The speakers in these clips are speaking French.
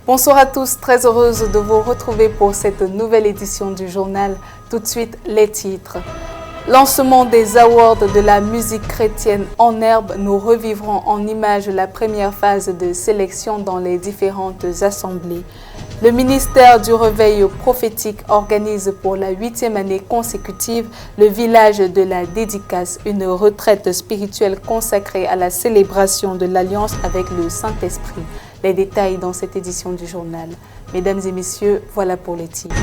Bonsoir à tous, très heureuse de vous retrouver pour cette nouvelle édition du journal. Tout de suite, les titres. Lancement des awards de la musique chrétienne en herbe, nous revivrons en images la première phase de sélection dans les différentes assemblées. Le ministère du Réveil prophétique organise pour la 8e année consécutive le village de la dédicace, une retraite spirituelle consacrée à la célébration de l'alliance avec le Saint-Esprit. Les détails dans cette édition du journal. Mesdames et messieurs, voilà pour les titres.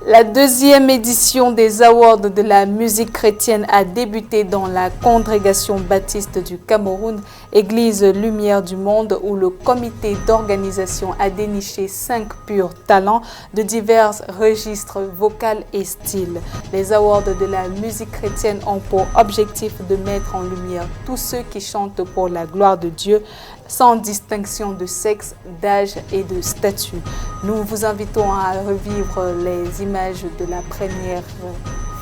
La 2e édition des Awards de la musique chrétienne a débuté dans la congrégation baptiste du Cameroun, Église Lumière du Monde, où le comité d'organisation a déniché 5 purs talents de divers registres vocaux et styles. Les Awards de la musique chrétienne ont pour objectif de mettre en lumière tous ceux qui chantent pour la gloire de Dieu, sans distinction de sexe, d'âge et de statut. Nous vous invitons à revivre les images de la première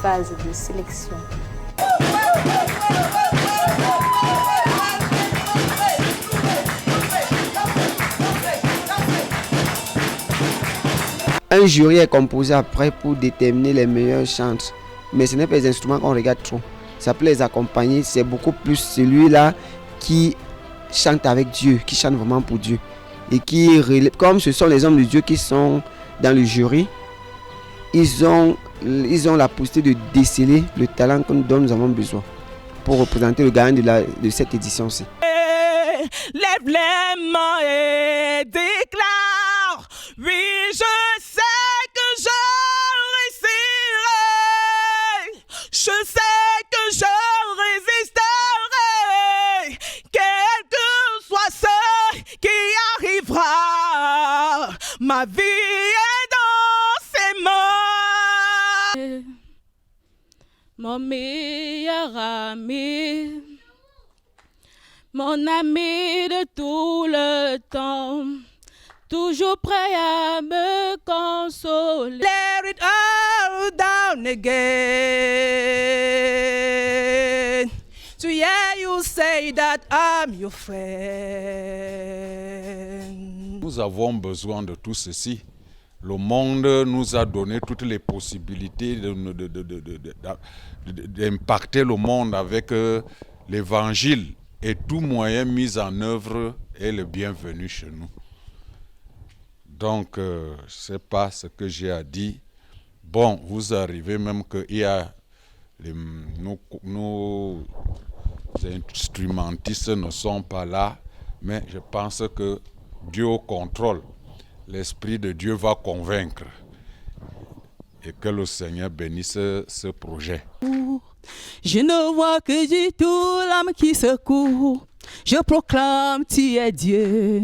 phase de sélection. Un jury est composé après pour déterminer les meilleurs chants. Mais ce n'est pas les instruments qu'on regarde trop. Ça peut les accompagner. C'est beaucoup plus celui-là qui chante avec Dieu, qui chante vraiment pour Dieu. Et qui, comme ce sont les hommes de Dieu qui sont dans le jury, ils ont la possibilité de déceler le talent dont nous avons besoin pour représenter le gagnant de cette édition-ci. Lève les mains et déclare, oui, je sais que je réussirai, je sais que je résisterai, quel que soit ce qui arrivera, ma vie est dans ses mains. Mon meilleur ami, mon ami de tout le temps, toujours prêt à me consoler. Let it all down again. To hear you say that I'm your friend. Nous avons besoin de tout ceci. Le monde nous a donné toutes les possibilités d'impacter le monde avec l'évangile. Et tout moyen mis en œuvre est le bienvenu chez nous. Donc, je ne sais pas ce que j'ai à dire. Bon, vous arrivez même qu'il y a nos instrumentistes ne sont pas là, mais je pense que Dieu au contrôle. L'Esprit de Dieu va convaincre. Et que le Seigneur bénisse ce projet. Je ne vois que du tout l'âme qui secoue. Je proclame, tu es Dieu.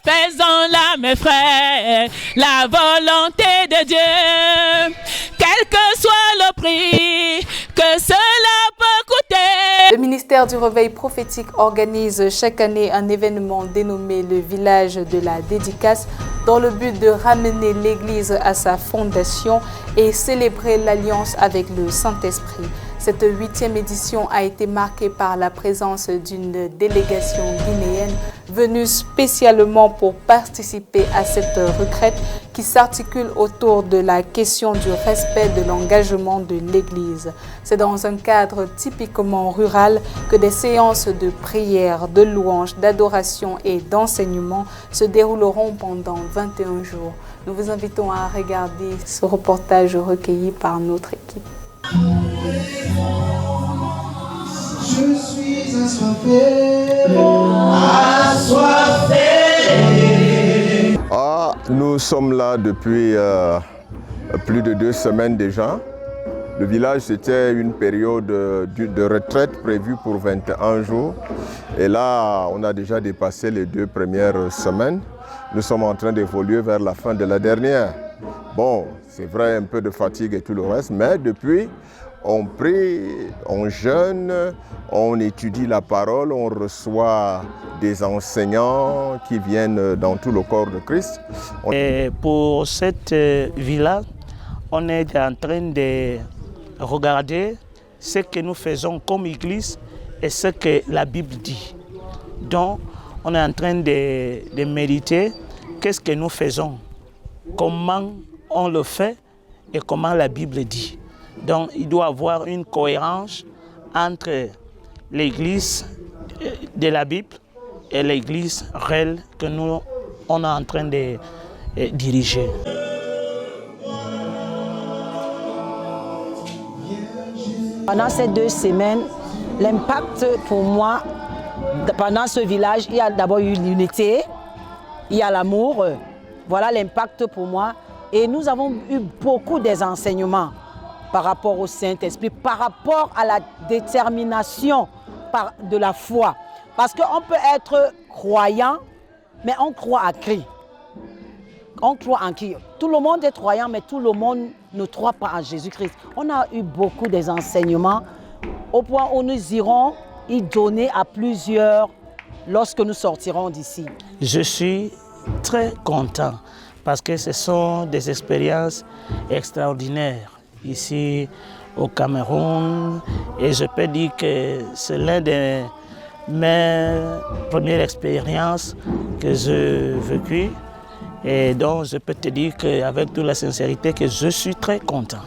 Faisons-la, mes frères, la volonté de Dieu. Quel que soit le prix que cela peut coûter. Le ministère du Réveil prophétique organise chaque année un événement dénommé le village de la dédicace dans le but de ramener l'Église à sa fondation et célébrer l'alliance avec le Saint-Esprit. Cette 8e édition a été marquée par la présence d'une délégation guinéenne venue spécialement pour participer à cette retraite qui s'articule autour de la question du respect de l'engagement de l'Église. C'est dans un cadre typiquement rural que des séances de prière, de louange, d'adoration et d'enseignement se dérouleront pendant 21 jours. Nous vous invitons à regarder ce reportage recueilli par notre équipe. Je suis assoiffé. Nous sommes là depuis plus de 2 semaines déjà. Le village, c'était une période de retraite prévue pour 21 jours. Et là, on a déjà dépassé les 2 premières semaines. Nous sommes en train d'évoluer vers la fin de la dernière. Bon, c'est vrai, un peu de fatigue et tout le reste, mais depuis, on prie, on jeûne, on étudie la parole, on reçoit des enseignants qui viennent dans tout le corps de Christ. Et pour cette villa, on est en train de regarder ce que nous faisons comme église et ce que la Bible dit. Donc, on est en train de méditer qu'est-ce que nous faisons, comment on le fait et comment la Bible dit. Donc, il doit y avoir une cohérence entre l'Église de la Bible et l'Église réelle que nous on est en train de diriger. Pendant ces 2 semaines, l'impact pour moi, pendant ce village, il y a d'abord eu l'unité, il y a l'amour, voilà l'impact pour moi. Et nous avons eu beaucoup des enseignements par rapport au Saint-Esprit, par rapport à la détermination de la foi. Parce qu'on peut être croyant, mais on croit à Christ. On croit en qui? Tout le monde est croyant, mais tout le monde ne croit pas en Jésus-Christ. On a eu beaucoup des enseignements au point où nous irons y donner à plusieurs lorsque nous sortirons d'ici. Je suis très content parce que ce sont des expériences extraordinaires ici au Cameroun et je peux dire que c'est l'un de mes premières expériences que j'ai vécues. Et donc, je peux te dire qu'avec toute la sincérité que je suis très content.